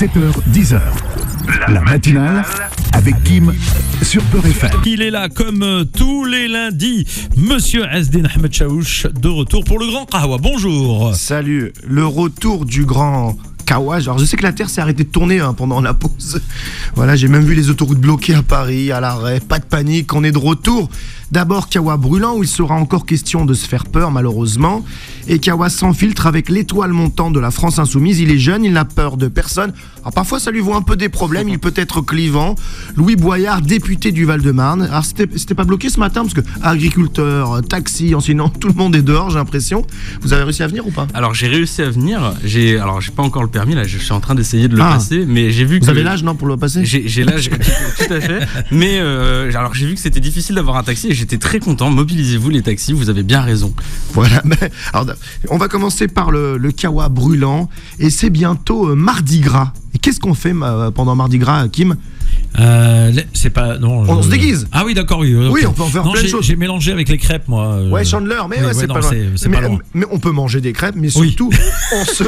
7h, 10h. La matinale avec Kim sur Peur FM. Il est là comme tous les lundis, Monsieur Azdine Ahmed Chaouch, de retour pour le Grand Kahwa. Bonjour. Salut, le retour du Grand Kahwa. Alors je sais que la Terre s'est arrêtée de tourner pendant la pause. Voilà, j'ai même vu les autoroutes bloquées à Paris, à l'arrêt. Pas de panique, on est de retour. D'abord Kahwa brûlant, où il sera encore question de se faire peur malheureusement. Et Kahwa sans filtre avec l'étoile montante de la France insoumise. Il est jeune, il n'a peur de personne. Alors parfois ça lui vaut un peu des problèmes, il peut être clivant. Louis Boyard, député du Val-de-Marne. Alors c'était pas bloqué ce matin parce que agriculteurs, taxis, enseignants, tout le monde est dehors, j'ai l'impression. Vous avez réussi à venir ou pas? Alors j'ai réussi à venir. J'ai pas encore le permis là. Je suis en train d'essayer de le passer, mais j'ai vu que vous avez l'âge non pour le passer? J'ai l'âge, tout à fait. Mais alors j'ai vu que c'était difficile d'avoir un taxi et j'étais très content. Mobilisez-vous les taxis, vous avez bien raison. Voilà. Alors, on va commencer par le Kahwa brûlant et c'est bientôt Mardi Gras. Et qu'est-ce qu'on fait pendant Mardi Gras, Kim? C'est pas non. On se déguise. Ah oui, d'accord, oui. Oui, on peut en faire plein de choses. J'ai mélangé avec les crêpes, moi. Ouais, Chandler, mais c'est pas loin. Pas loin. Mais on peut manger des crêpes, mais surtout, on se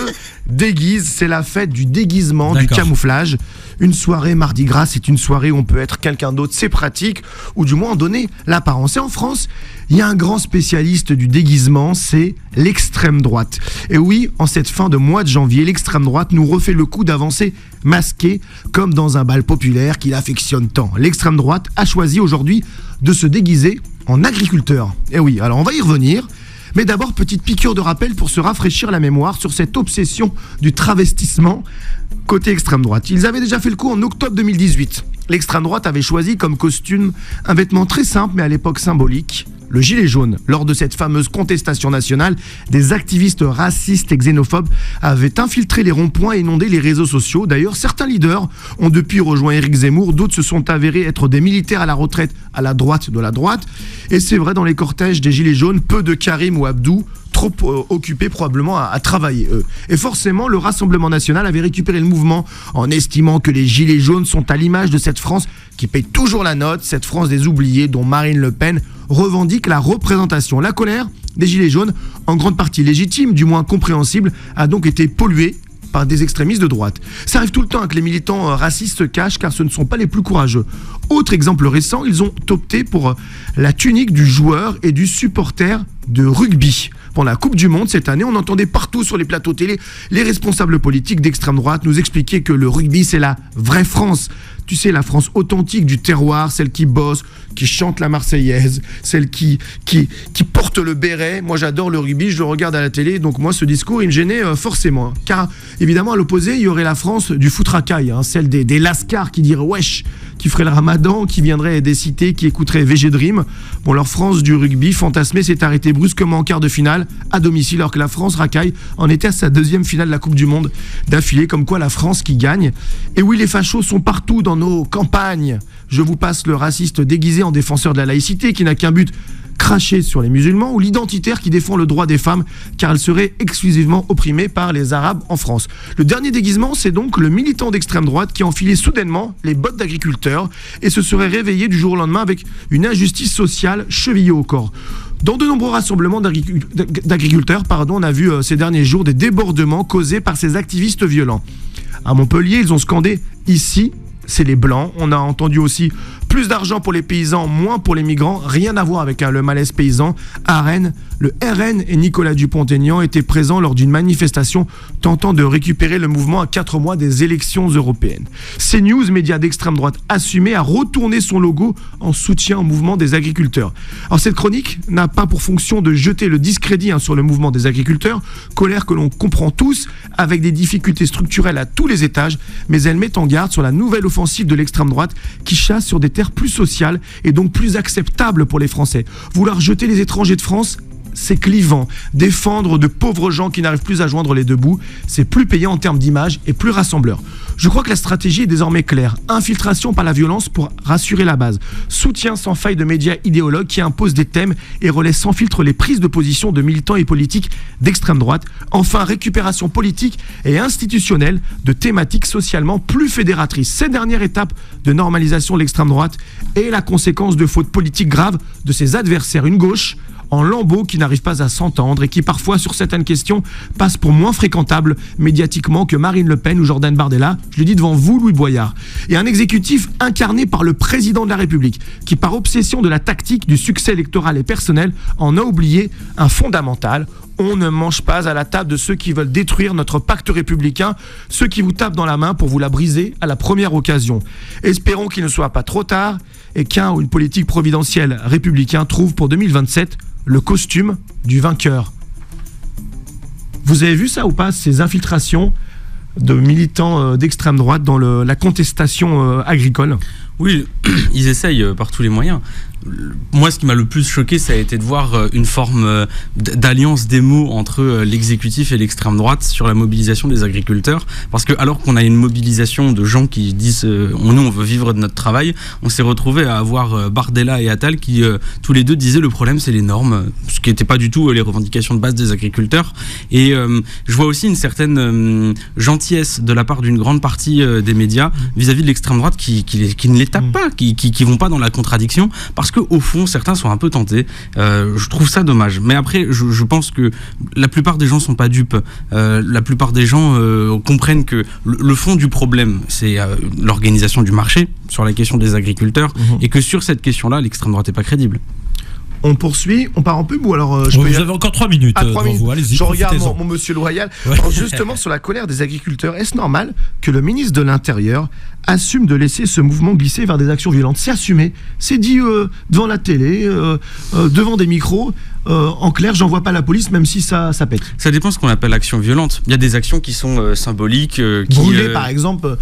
déguise. C'est la fête du déguisement, du camouflage. Une soirée Mardi Gras, c'est une soirée où on peut être quelqu'un d'autre, c'est pratique, ou du moins en donner l'apparence. Et en France, il y a un grand spécialiste du déguisement, c'est l'extrême droite. Et oui, en cette fin de mois de janvier, l'extrême droite nous refait le coup d'avancer masqué, comme dans un bal populaire qu'il affectionne tant. L'extrême droite a choisi aujourd'hui de se déguiser en agriculteur. Et oui, alors on va y revenir. Mais d'abord, petite piqûre de rappel pour se rafraîchir la mémoire sur cette obsession du travestissement côté extrême droite. Ils avaient déjà fait le coup en octobre 2018. L'extrême droite avait choisi comme costume un vêtement très simple mais à l'époque symbolique, le gilet jaune. Lors de cette fameuse contestation nationale, des activistes racistes et xénophobes avaient infiltré les ronds-points et inondé les réseaux sociaux. D'ailleurs, certains leaders ont depuis rejoint Éric Zemmour, d'autres se sont avérés être des militaires à la retraite à la droite de la droite. Et c'est vrai, dans les cortèges des gilets jaunes, peu de Karim ou Abdou, trop occupés probablement à travailler eux. Et forcément, le Rassemblement national avait récupéré le mouvement en estimant que les gilets jaunes sont à l'image de cette France qui paye toujours la note, cette France des oubliés dont Marine Le Pen revendique la représentation. La colère des gilets jaunes, en grande partie légitime, du moins compréhensible, a donc été polluée par des extrémistes de droite. Ça arrive tout le temps que les militants racistes se cachent car ce ne sont pas les plus courageux. Autre exemple récent, ils ont opté pour la tunique du joueur et du supporter de rugby. Pendant la Coupe du Monde cette année, on entendait partout sur les plateaux télé les responsables politiques d'extrême droite nous expliquer que le rugby c'est la vraie France. Tu sais, la France authentique du terroir, celle qui bosse, qui chante la Marseillaise, celle qui porte le béret. Moi, j'adore le rugby, je le regarde à la télé, donc moi, ce discours, il me gênait forcément. Car, évidemment, à l'opposé, il y aurait la France du foutracaille, celle des lascars qui diraient « wesh », qui ferait le ramadan, qui viendrait des cités, qui écouterait VG Dream. Bon, leur France du rugby fantasmée s'est arrêtée brusquement en quart de finale, à domicile, alors que la France racaille en était à sa deuxième finale de la Coupe du Monde d'affilée, comme quoi la France qui gagne. Et oui, les fachos sont partout dans nos campagnes. Je vous passe le raciste déguisé en défenseur de la laïcité qui n'a qu'un but, cracher sur les musulmans, ou l'identitaire qui défend le droit des femmes car elles seraient exclusivement opprimées par les Arabes en France. Le dernier déguisement, c'est donc le militant d'extrême droite qui a enfilé soudainement les bottes d'agriculteur et se serait réveillé du jour au lendemain avec une injustice sociale chevillée au corps. Dans de nombreux rassemblements d'agriculteurs, on a vu ces derniers jours des débordements causés par ces activistes violents. À Montpellier, ils ont scandé « Ici, c'est les Blancs ». On a entendu aussi « Plus d'argent pour les paysans, moins pour les migrants ». Rien à voir avec le malaise paysan. À Rennes, le RN et Nicolas Dupont-Aignan étaient présents lors d'une manifestation tentant de récupérer le mouvement à 4 mois des élections européennes. CNews, média d'extrême droite assumé, a retourné son logo en soutien au mouvement des agriculteurs. Alors cette chronique n'a pas pour fonction de jeter le discrédit sur le mouvement des agriculteurs, colère que l'on comprend tous, avec des difficultés structurelles à tous les étages, mais elle met en garde sur la nouvelle offensive de l'extrême droite qui chasse sur des terres plus sociales et donc plus acceptables pour les Français. Vouloir jeter les étrangers de France, c'est clivant. Défendre de pauvres gens qui n'arrivent plus à joindre les deux bouts, c'est plus payant en termes d'image et plus rassembleur. Je crois que la stratégie est désormais claire. Infiltration par la violence pour rassurer la base. Soutien sans faille de médias idéologues qui imposent des thèmes et relaient sans filtre les prises de position de militants et politiques d'extrême droite. Enfin, récupération politique et institutionnelle de thématiques socialement plus fédératrices. Cette dernière étape de normalisation de l'extrême droite est la conséquence de fautes politiques graves de ses adversaires. Une gauche en lambeaux qui n'arrivent pas à s'entendre et qui parfois sur certaines questions passent pour moins fréquentables médiatiquement que Marine Le Pen ou Jordan Bardella. Je le dis devant vous, Louis Boyard. Et un exécutif incarné par le président de la République qui, par obsession de la tactique du succès électoral et personnel, en a oublié un fondamental. On ne mange pas à la table de ceux qui veulent détruire notre pacte républicain, ceux qui vous tapent dans la main pour vous la briser à la première occasion. Espérons qu'il ne soit pas trop tard et qu'un ou une politique providentielle républicain trouve pour 2027 le costume du vainqueur. Vous avez vu ça ou pas, ces infiltrations de militants d'extrême droite dans la contestation agricole ? Oui, ils essayent par tous les moyens. Moi, ce qui m'a le plus choqué, ça a été de voir une forme d'alliance des mots entre l'exécutif et l'extrême droite sur la mobilisation des agriculteurs. Parce que alors qu'on a une mobilisation de gens qui disent nous, on veut vivre de notre travail, on s'est retrouvé à avoir Bardella et Attal qui tous les deux disaient le problème c'est les normes, ce qui n'était pas du tout les revendications de base des agriculteurs. Et je vois aussi une certaine gentillesse de la part d'une grande partie des médias vis-à-vis de l'extrême droite qui ne les tapent pas, qui vont pas dans la contradiction, parce que au fond certains sont un peu tentés. Je trouve ça dommage, mais après je pense que la plupart des gens sont pas dupes. La plupart des gens comprennent que le fond du problème c'est l'organisation du marché sur la question des agriculteurs, et que sur cette question-là l'extrême droite est pas crédible. On poursuit, on part en pub ou alors vous avez encore 3 minutes devant vous, allez-y. Je regarde mon monsieur Loyal. Ouais. Alors justement sur la colère des agriculteurs, est-ce normal que le ministre de l'Intérieur assume de laisser ce mouvement glisser vers des actions violentes ? C'est assumé, c'est dit devant la télé, devant des micros. En clair, j'envoie pas la police même si ça pète. Ça dépend ce qu'on appelle action violente. Il y a des actions qui sont symboliques. Brûler par exemple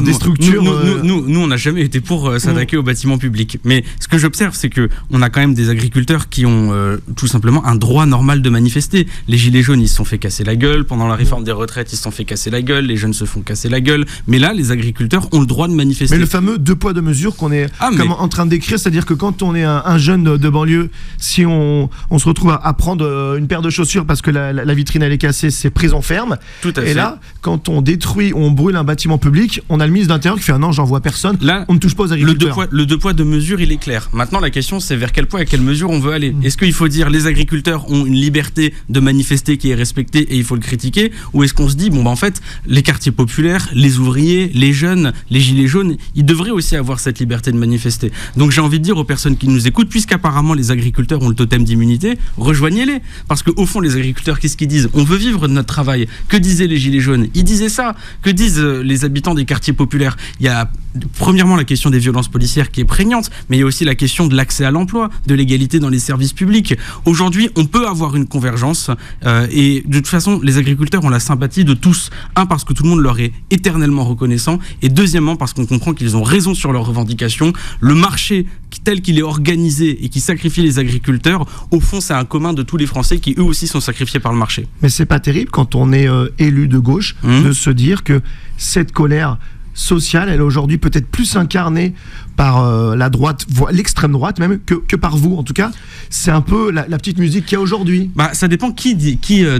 des structures. Nous, on n'a jamais été pour s'attaquer aux bâtiments publics. Mais ce que j'observe, c'est que on a quand même des agriculteurs qui ont tout simplement un droit normal de manifester. Les gilets jaunes, ils se sont fait casser la gueule. Pendant la réforme des retraites, ils se sont fait casser la gueule. Les jeunes se font casser la gueule. Mais là, les agriculteurs ont le droit de manifester. Mais le fameux 2 poids 2 mesures qu'on est en train d'écrire, c'est-à-dire que quand on est un jeune de banlieue, si on se retrouve à prendre une paire de chaussures parce que la vitrine elle est cassée, c'est prison ferme. Tout à fait. Et là, quand on détruit, on brûle un bâtiment public, on a le ministre de l'Intérieur qui fait non, j'en vois personne. Là, on ne touche pas aux agriculteurs. Le 2 poids 2 mesures, il est clair. Maintenant, la question, c'est vers quel poids et quelle mesure on veut aller. Est-ce qu'il faut dire les agriculteurs ont une liberté de manifester qui est respectée et il faut le critiquer, ou est-ce qu'on se dit en fait, les quartiers populaires, les ouvriers, les jeunes, les gilets jaunes, ils devraient aussi avoir cette liberté de manifester. Donc j'ai envie de dire aux personnes qui nous écoutent, puisqu'apparemment les agriculteurs ont le totem d'immunité, rejoignez-les. Parce qu'au fond, les agriculteurs, qu'est-ce qu'ils disent ? On veut vivre de notre travail. Que disaient les gilets jaunes ? Ils disaient ça. Que disent les habitants des quartiers populaires ? Il y a premièrement la question des violences policières qui est prégnante, mais il y a aussi la question de l'accès à l'emploi, de l'égalité dans les services publics. Aujourd'hui, on peut avoir une convergence et de toute façon, les agriculteurs ont la sympathie de tous. Un, parce que tout le monde leur est éternellement reconnaissant, et deuxièmement, parce qu'on comprend qu'ils ont raison sur leurs revendications. Le marché tel qu'il est organisé et qui sacrifie les agriculteurs, au fond, c'est un commun de tous les Français qui eux aussi sont sacrifiés par le marché. Mais c'est pas terrible quand on est élu de gauche de se dire que cette colère sociale, elle est aujourd'hui peut-être plus incarnée par la droite, l'extrême droite même, que par vous. En tout cas, c'est un peu la petite musique qu'il y a aujourd'hui. Ça dépend qui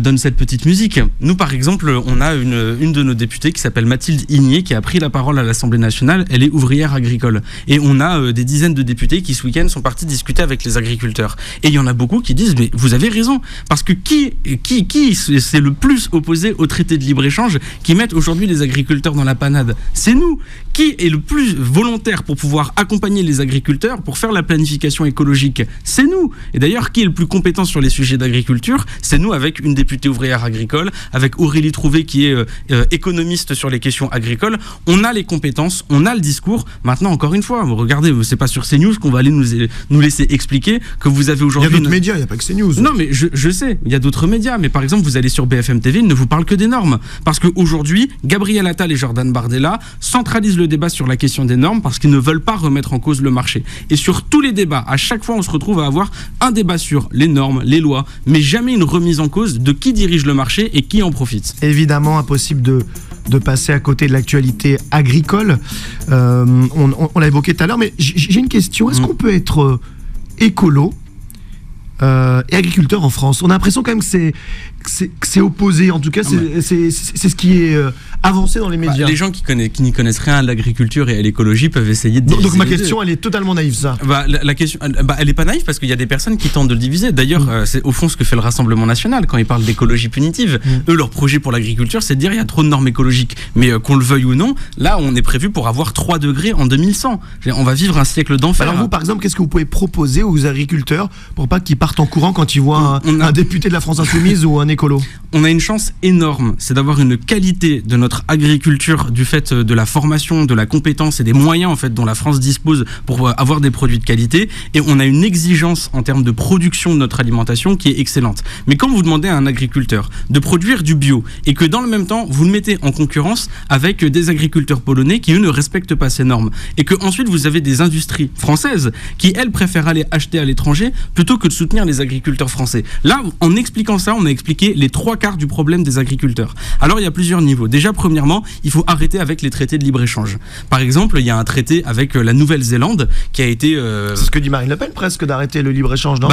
donne cette petite musique. Nous, par exemple, on a une de nos députées qui s'appelle Mathilde Igné, qui a pris la parole à l'Assemblée nationale. Elle est ouvrière agricole. Et on a des dizaines de députés qui, ce week-end, sont partis discuter avec les agriculteurs. Et il y en a beaucoup qui disent, mais vous avez raison, parce que qui c'est le plus opposé au traité de libre-échange qui mettent aujourd'hui les agriculteurs dans la panade ? C'est nous. Qui est le plus volontaire pour pouvoir accompagner les agriculteurs pour faire la planification écologique ? C'est nous. Et d'ailleurs, qui est le plus compétent sur les sujets d'agriculture ? C'est nous, avec une députée ouvrière agricole, avec Aurélie Trouvé qui est économiste sur les questions agricoles. On a les compétences, on a le discours. Maintenant, encore une fois, regardez, c'est pas sur CNews qu'on va aller nous laisser expliquer que vous avez aujourd'hui... Il y a d'autres médias, il n'y a pas que CNews. Non, mais je sais, il y a d'autres médias. Mais par exemple, vous allez sur BFM TV, ils ne vous parlent que des normes. Parce qu'aujourd'hui, Gabriel Attal et Jordan Bardella centralisent le débat sur la question des normes parce qu'ils ne veulent pas remettre en cause le marché. Et sur tous les débats, à chaque fois, on se retrouve à avoir un débat sur les normes, les lois, mais jamais une remise en cause de qui dirige le marché et qui en profite. Évidemment, impossible de passer à côté de l'actualité agricole. On l'a évoqué tout à l'heure, mais j'ai une question. Est-ce qu'on peut être écolo et agriculteur en France? On a l'impression quand même que c'est opposé. En tout cas, c'est ce qui est avancé dans les médias. Les gens qui n'y connaissent rien à l'agriculture et à l'écologie peuvent essayer de diviser. Donc ma question, elle est totalement naïve, ça. La question, elle est pas naïve parce qu'il y a des personnes qui tentent de le diviser. D'ailleurs, c'est au fond ce que fait le Rassemblement national quand ils parlent d'écologie punitive. Eux, leur projet pour l'agriculture, c'est de dire il y a trop de normes écologiques. Mais qu'on le veuille ou non, là, on est prévu pour avoir 3 degrés en 2100. On va vivre un siècle d'enfer. Alors vous, par exemple, qu'est-ce que vous pouvez proposer aux agriculteurs pour pas qu'ils partent en courant quand ils voient un député de la France Insoumise ou un écolo? On a une chance énorme, c'est d'avoir une qualité de notre agriculture du fait de la formation, de la compétence et des moyens en fait dont la France dispose pour avoir des produits de qualité. Et on a une exigence en termes de production de notre alimentation qui est excellente. Mais quand vous demandez à un agriculteur de produire du bio et que dans le même temps vous le mettez en concurrence avec des agriculteurs polonais qui eux ne respectent pas ces normes et que ensuite vous avez des industries françaises qui elles préfèrent aller acheter à l'étranger plutôt que de soutenir les agriculteurs français. Là, en expliquant ça, on a expliqué les 3/4 du problème des agriculteurs. Alors il y a plusieurs niveaux. Déjà, premièrement, il faut arrêter avec les traités de libre-échange. Par exemple, il y a un traité avec la Nouvelle-Zélande qui a été... C'est ce que dit Marine Le Pen presque, d'arrêter le libre-échange, non?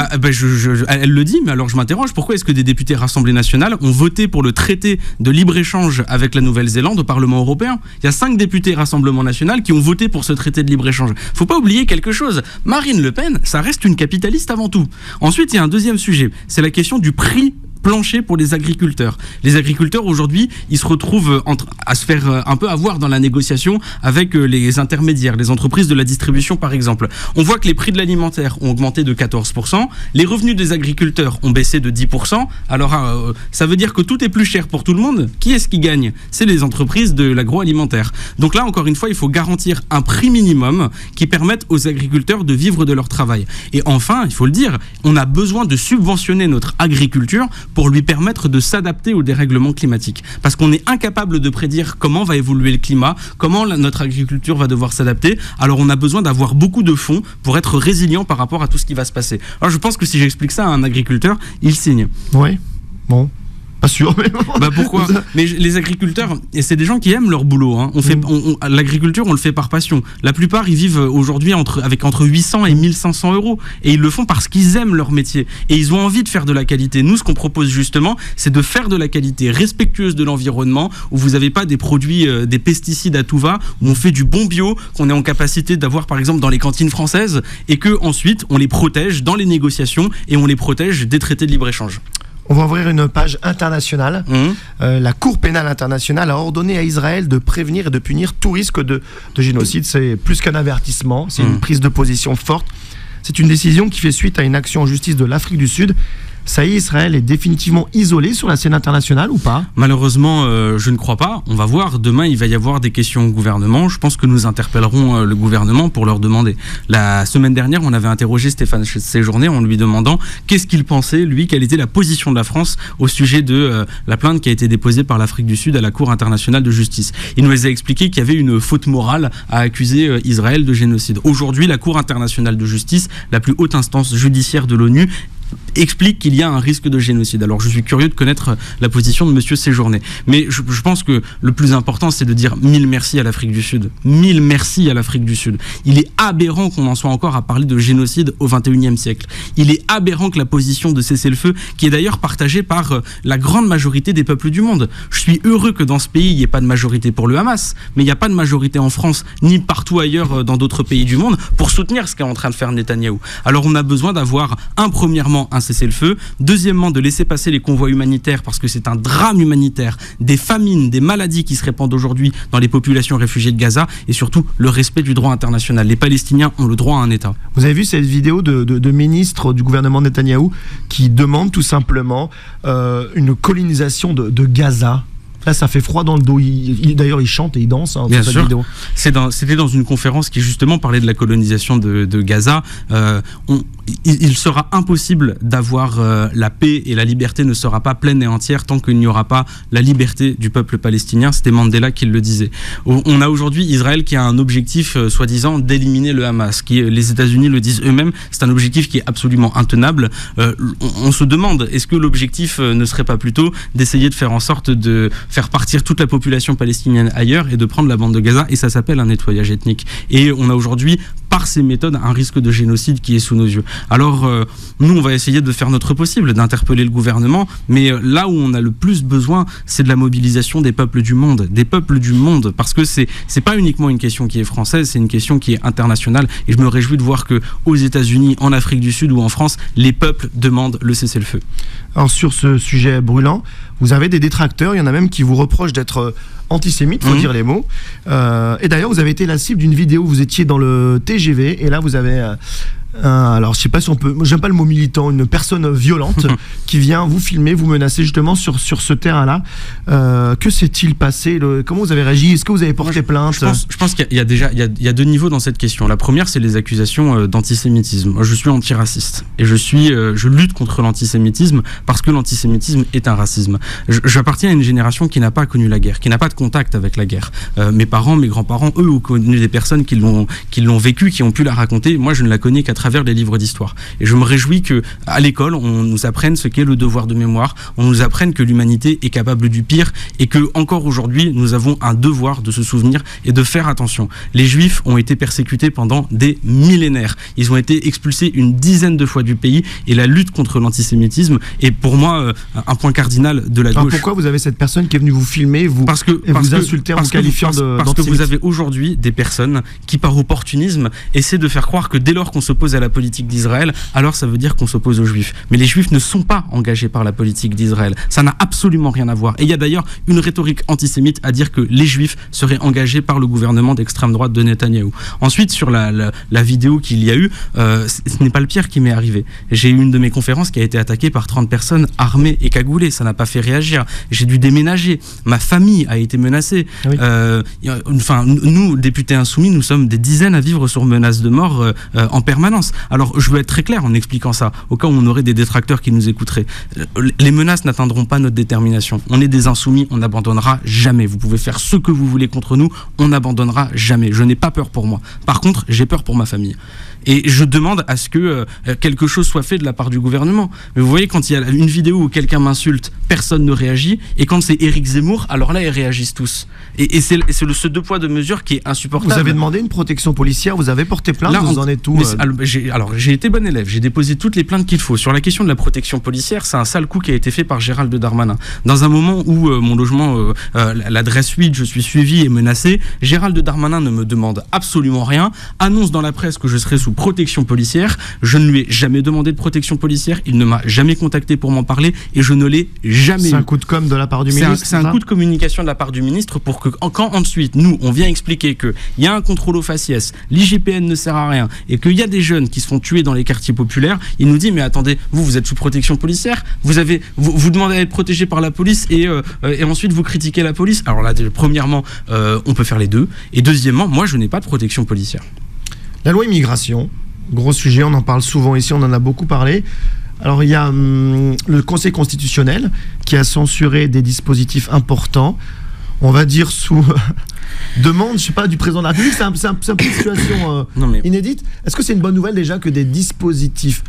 Elle le dit, mais alors je m'interroge, pourquoi est-ce que des députés Assemblée nationale ont voté pour le traité de libre-échange avec la Nouvelle-Zélande au Parlement européen? Il y a 5 députés Rassemblement national qui ont voté pour ce traité de libre-échange. Faut pas oublier quelque chose, Marine Le Pen, ça reste une capitaliste avant tout. Ensuite, il y a un deuxième sujet, c'est la question du prix plancher pour les agriculteurs. Les agriculteurs aujourd'hui, ils se retrouvent à se faire un peu avoir dans la négociation avec les intermédiaires, les entreprises de la distribution par exemple. On voit que les prix de l'alimentaire ont augmenté de 14%, les revenus des agriculteurs ont baissé de 10%. Alors ça veut dire que tout est plus cher pour tout le monde. Qui est-ce qui gagne? C'est les entreprises de l'agroalimentaire. Donc là, encore une fois, il faut garantir un prix minimum qui permette aux agriculteurs de vivre de leur travail. Et enfin, il faut le dire, on a besoin de subventionner notre agriculture pour lui permettre de s'adapter au dérèglement climatique. Parce qu'on est incapable de prédire comment va évoluer le climat, comment notre agriculture va devoir s'adapter. Alors on a besoin d'avoir beaucoup de fonds pour être résilient par rapport à tout ce qui va se passer. Alors je pense que si j'explique ça à un agriculteur, il signe. Oui, bon... Pas sûr, mais bon. Pourquoi? Mais les agriculteurs, et c'est des gens qui aiment leur boulot. Hein. L'agriculture, on le fait par passion. La plupart, ils vivent aujourd'hui avec entre 800 et 1500 euros. Et ils le font parce qu'ils aiment leur métier. Et ils ont envie de faire de la qualité. Nous, ce qu'on propose justement, c'est de faire de la qualité respectueuse de l'environnement, où vous n'avez pas des produits, des pesticides à tout va, où on fait du bon bio, qu'on est en capacité d'avoir par exemple dans les cantines françaises, et que ensuite on les protège dans les négociations et on les protège des traités de libre-échange. On va ouvrir une page internationale. La Cour pénale internationale a ordonné à Israël de prévenir et de punir tout risque de génocide. C'est plus qu'un avertissement, c'est une prise de position forte. C'est une décision qui fait suite à une action en justice de l'Afrique du Sud. Ça y est, Israël est définitivement isolé sur la scène internationale ou pas? Malheureusement, je ne crois pas. On va voir. Demain, il va y avoir des questions au gouvernement. Je pense que nous interpellerons le gouvernement pour leur demander. La semaine dernière, on avait interrogé Stéphane Séjourné en lui demandant qu'est-ce qu'il pensait, lui, quelle était la position de la France au sujet de la plainte qui a été déposée par l'Afrique du Sud à la Cour internationale de justice. Il nous a expliqué qu'il y avait une faute morale à accuser Israël de génocide. Aujourd'hui, la Cour internationale de justice, la plus haute instance judiciaire de l'ONU, explique qu'il y a un risque de génocide. Alors je suis curieux de connaître la position de monsieur Séjourné. Mais je pense que le plus important, c'est de dire 1000 merci à l'Afrique du Sud. 1000 merci à l'Afrique du Sud. Il est aberrant qu'on en soit encore à parler de génocide au 21e siècle. Il est aberrant que la position de cessez-le-feu, qui est d'ailleurs partagée par la grande majorité des peuples du monde. Je suis heureux que dans ce pays, il n'y ait pas de majorité pour le Hamas, mais il n'y a pas de majorité en France, ni partout ailleurs dans d'autres pays du monde, pour soutenir ce qu'est en train de faire Netanyahou. Alors on a besoin d'avoir premièrement un cessez-le-feu, deuxièmement de laisser passer les convois humanitaires parce que c'est un drame humanitaire, des famines, des maladies qui se répandent aujourd'hui dans les populations réfugiées de Gaza et surtout le respect du droit international. Les Palestiniens ont le droit à un État. Vous avez vu cette vidéo de ministres du gouvernement Netanyahou qui demandent tout simplement une colonisation de Gaza? Là, ça fait froid dans le dos. D'ailleurs, il chante et il danse. Bien sûr. Vidéo. C'était dans une conférence qui justement parlait de la colonisation de Gaza. Il sera impossible d'avoir la paix et la liberté ne sera pas pleine et entière tant qu'il n'y aura pas la liberté du peuple palestinien. C'était Mandela qui le disait. On a aujourd'hui Israël qui a un objectif soi-disant d'éliminer le Hamas. Les États-Unis le disent eux-mêmes. C'est un objectif qui est absolument intenable. On se demande, est-ce que l'objectif ne serait pas plutôt d'essayer de faire en sorte de faire partir toute la population palestinienne ailleurs et de prendre la bande de Gaza, et ça s'appelle un nettoyage ethnique. Et on a aujourd'hui par ces méthodes, un risque de génocide qui est sous nos yeux. Alors, nous, on va essayer de faire notre possible, d'interpeller le gouvernement, mais là où on a le plus besoin, c'est de la mobilisation des peuples du monde, parce que c'est pas uniquement une question qui est française, c'est une question qui est internationale, et je me réjouis de voir que aux États-Unis, en Afrique du Sud ou en France, les peuples demandent le cessez-le-feu. Alors sur ce sujet brûlant, vous avez des détracteurs, il y en a même qui vous reprochent d'être antisémite, faut dire les mots. Et d'ailleurs, vous avez été la cible d'une vidéo où vous étiez dans le TGV, et là vous avez alors je sais pas si on peut, j'aime pas le mot militant, une personne violente qui vient vous filmer, vous menacer justement sur ce terrain-là. Que s'est-il passé, comment vous avez réagi? Est-ce que vous avez porté plainte? Je pense qu'il y a deux niveaux dans cette question. La première, c'est les accusations d'antisémitisme. Moi, je suis antiraciste et je lutte contre l'antisémitisme parce que l'antisémitisme est un racisme. J'appartiens à une génération qui n'a pas connu la guerre, qui n'a pas de contact avec la guerre. Mes parents, mes grands-parents, eux, ont connu des personnes qui l'ont vécu, qui ont pu la raconter. Moi, je ne la connais qu'à travers les livres d'histoire. Et je me réjouis que à l'école, on nous apprenne ce qu'est le devoir de mémoire, on nous apprenne que l'humanité est capable du pire et que encore aujourd'hui, nous avons un devoir de se souvenir et de faire attention. Les Juifs ont été persécutés pendant des millénaires. Ils ont été expulsés une dizaine de fois du pays et la lutte contre l'antisémitisme est pour moi un point cardinal de la gauche. Alors pourquoi vous avez cette personne qui est venue vous filmer, vous insulter en vous qualifiant d'antisémite? Parce que vous avez aujourd'hui des personnes qui, par opportunisme, essaient de faire croire que dès lors qu'on s'oppose à la politique d'Israël, alors ça veut dire qu'on s'oppose aux Juifs. Mais les Juifs ne sont pas engagés par la politique d'Israël. Ça n'a absolument rien à voir. Et il y a d'ailleurs une rhétorique antisémite à dire que les Juifs seraient engagés par le gouvernement d'extrême droite de Netanyahou. Ensuite, sur la vidéo qu'il y a eu, ce n'est pas le pire qui m'est arrivé. J'ai eu une de mes conférences qui a été attaquée par 30 personnes armées et cagoulées. Ça n'a pas fait réagir. J'ai dû déménager. Ma famille a été menacée. Oui. Nous, députés insoumis, nous sommes des dizaines à vivre sur menace de mort en permanence. Alors, je veux être très clair en expliquant ça, au cas où on aurait des détracteurs qui nous écouteraient. Les menaces n'atteindront pas notre détermination. On est des insoumis, on n'abandonnera jamais. Vous pouvez faire ce que vous voulez contre nous, on n'abandonnera jamais. Je n'ai pas peur pour moi. Par contre, j'ai peur pour ma famille. Et je demande à ce que quelque chose soit fait de la part du gouvernement. Mais vous voyez, quand il y a une vidéo où quelqu'un m'insulte, personne ne réagit. Et quand c'est Éric Zemmour, alors là, ils réagissent tous. Et c'est ce deux poids, deux mesures qui est insupportable. Vous avez demandé une protection policière, vous avez porté plainte, là, vous en êtes où j'ai été bon élève, j'ai déposé toutes les plaintes qu'il faut. Sur la question de la protection policière, c'est un sale coup qui a été fait par Gérald Darmanin. Dans un moment où mon logement, l'adresse 8, je suis suivi et menacé, Gérald Darmanin ne me demande absolument rien, annonce dans la presse que je serai sous protection policière. Je ne lui ai jamais demandé de protection policière, il ne m'a jamais contacté pour m'en parler et je ne l'ai jamais eu. C'est un coup de com' de la part du ministre? C'est un coup de communication de la part du ministre pour que, quand ensuite, nous, on vient expliquer qu'il y a un contrôle au faciès, l'IGPN ne sert à rien et qu'il y a des jeunes qui se font tuer dans les quartiers populaires, il nous dit mais attendez, vous êtes sous protection policière, vous demandez à être protégé par la police et ensuite vous critiquez la police. Alors là, premièrement, on peut faire les deux, et deuxièmement, moi je n'ai pas de protection policière. La loi immigration, gros sujet, on en parle souvent ici, on en a beaucoup parlé. Alors il y a le Conseil constitutionnel qui a censuré des dispositifs importants, on va dire sous demande, je sais pas, du président de la République. C'est un peu une situation inédite. Est-ce que c'est une bonne nouvelle déjà que des dispositifs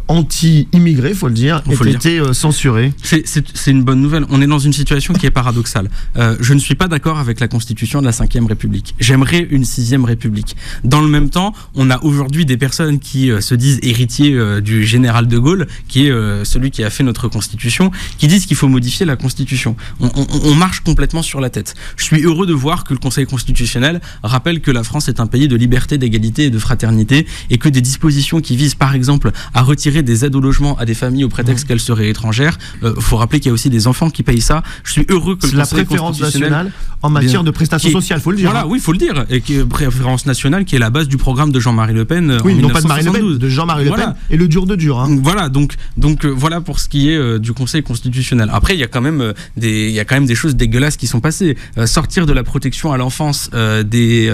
anti-immigrés, faut le dire, aient été censurés? C'est une bonne nouvelle. On est dans une situation qui est paradoxale. Je ne suis pas d'accord avec la constitution de la 5e République. J'aimerais une 6e République. Dans le même temps, on a aujourd'hui des personnes qui se disent héritiers du général de Gaulle, qui est celui qui a fait notre constitution, qui disent qu'il faut modifier la constitution. On marche complètement sur la tête. Je suis heureux de voir que le Conseil constitutionnel rappelle que la France est un pays de liberté, d'égalité et de fraternité, et que des dispositions qui visent par exemple à retirer des aides au logement à des familles au prétexte qu'elles seraient étrangères, faut rappeler qu'il y a aussi des enfants qui payent ça. Je suis heureux que le Conseil préférence nationale en matière de prestations sociales, faut le dire. Voilà, oui, faut le dire, et qui est préférence nationale qui est la base du programme de Jean-Marie Le Pen. Oui, non pas de Marine Le Pen, de Jean-Marie Le Pen et le dur de dur. Hein. Voilà, donc voilà pour ce qui est du Conseil constitutionnel. Après, il y a quand même des choses dégueulasses qui sont passées. Sortir de la protection à l'enfance des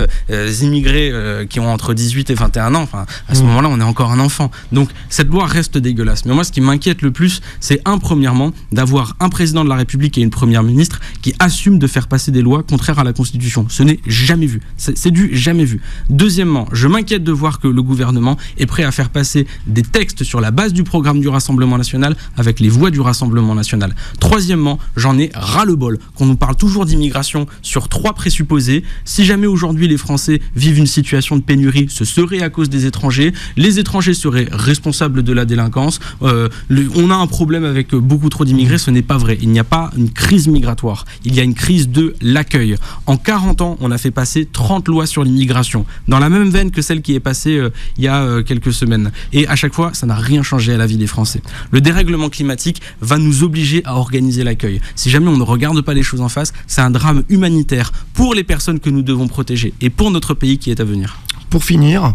immigrés qui ont entre 18 et 21 ans. Enfin, à ce moment-là, on est encore un enfant. Donc cette loi reste dégueulasse. Mais moi, ce qui m'inquiète le plus, c'est premièrement, d'avoir un président de la République et une première ministre qui assument de faire passer des lois contraires à la Constitution. Ce n'est jamais vu. C'est du jamais vu. Deuxièmement, je m'inquiète de voir que le gouvernement est prêt à faire passer des textes sur la base du programme du Rassemblement national avec les voix du Rassemblement national. Troisièmement, j'en ai ras-le-bol qu'on nous parle toujours d'immigration sur 3 présupposés. Si jamais aujourd'hui les Français vivent une situation de pénurie, ce serait à cause des étrangers. Les étrangers seraient responsables de la délinquance. On a un problème avec beaucoup trop d'immigrés, ce n'est pas vrai. Il n'y a pas une crise migratoire, il y a une crise de l'accueil. En 40 ans, on a fait passer 30 lois sur l'immigration, dans la même veine que celle qui est passée il y a quelques semaines. Et à chaque fois, ça n'a rien changé à la vie des Français. Le dérèglement climatique va nous obliger à organiser l'accueil. Si jamais on ne regarde pas les choses en face, c'est un drame humanitaire pour les personnes que nous devons protéger et pour notre pays qui est à venir. Pour finir,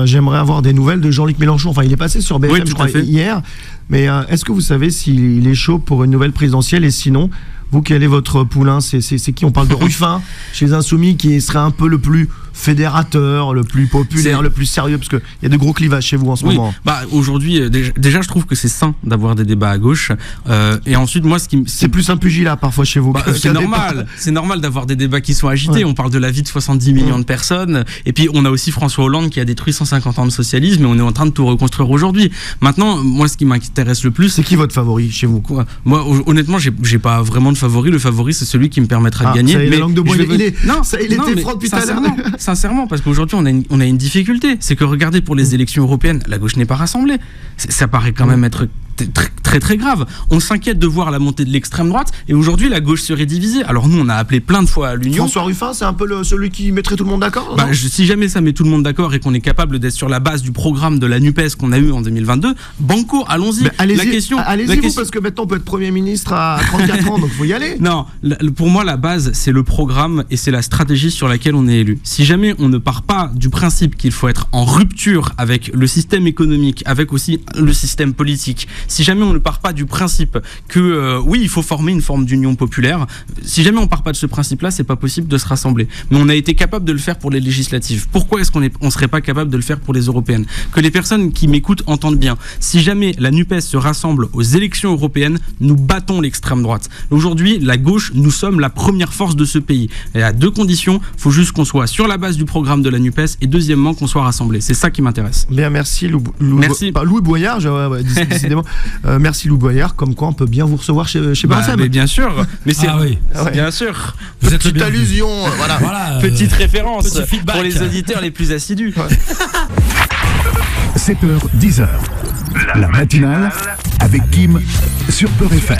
j'aimerais avoir des nouvelles de Jean-Luc Mélenchon. Enfin, il est passé sur BFM, je crois, hier. Mais est-ce que vous savez s'il est chaud pour une nouvelle présidentielle? Et sinon, vous, quel est votre poulain? C'est qui? On parle de Ruffin chez Insoumis, qui serait un peu le plus fédérateur, le plus populaire, le plus sérieux, parce qu'il y a de gros clivages chez vous en ce moment. Aujourd'hui, déjà, je trouve que c'est sain d'avoir des débats à gauche. Et ensuite, moi, c'est plus un pugilat parfois chez vous. C'est normal. C'est normal d'avoir des débats qui sont agités. Ouais. On parle de la vie de 70 millions de personnes. Et puis, on a aussi François Hollande qui a détruit 150 ans de socialisme et on est en train de tout reconstruire aujourd'hui. Maintenant, moi, ce qui m'intéresse le plus... C'est qui votre favori chez vous? Moi, honnêtement, j'ai pas vraiment de favori. Le favori, c'est celui qui me permettra de gagner. Mais la langue de bois, il était franc depuis tout à l'heure. Sincèrement, parce qu'aujourd'hui on a une difficulté, c'est que regardez, pour les élections européennes, la gauche n'est pas rassemblée. Ça paraît quand même être très très grave. On s'inquiète de voir la montée de l'extrême droite et aujourd'hui la gauche serait divisée. Alors nous on a appelé plein de fois à l'union. François Ruffin, c'est un peu celui qui mettrait tout le monde d'accord? Si jamais ça met tout le monde d'accord et qu'on est capable d'être sur la base du programme de la NUPES qu'on a eu en 2022, banco, allons-y. Allez-y, parce que maintenant on peut être Premier ministre à 34 ans, donc il faut y aller. Non, pour moi la base c'est le programme et c'est la stratégie sur laquelle on est élu. Si jamais on ne part pas du principe qu'il faut être en rupture avec le système économique, avec aussi le système politique, si jamais on ne part pas du principe que oui, il faut former une forme d'union populaire, si jamais on part pas de ce principe-là, c'est pas possible de se rassembler. Mais on a été capable de le faire pour les législatives. Pourquoi est-ce qu'on serait pas capable de le faire pour les européennes? Que les personnes qui m'écoutent entendent bien. Si jamais la NUPES se rassemble aux élections européennes, nous battons l'extrême droite. Aujourd'hui, la gauche, nous sommes la première force de ce pays. Et à 2 conditions, il faut juste qu'on soit sur la base du programme de la NUPES et deuxièmement qu'on soit rassemblés. C'est ça qui m'intéresse. Bien, merci Louis Boyard, décidément. Merci Lou Boyard, comme quoi on peut bien vous recevoir chez BFM. Mais bien sûr, mais c'est bien sûr. Petite allusion, voilà. Petite référence pour les auditeurs les plus assidus. 7h, 10h. La matinale avec Kim sur Peur FM.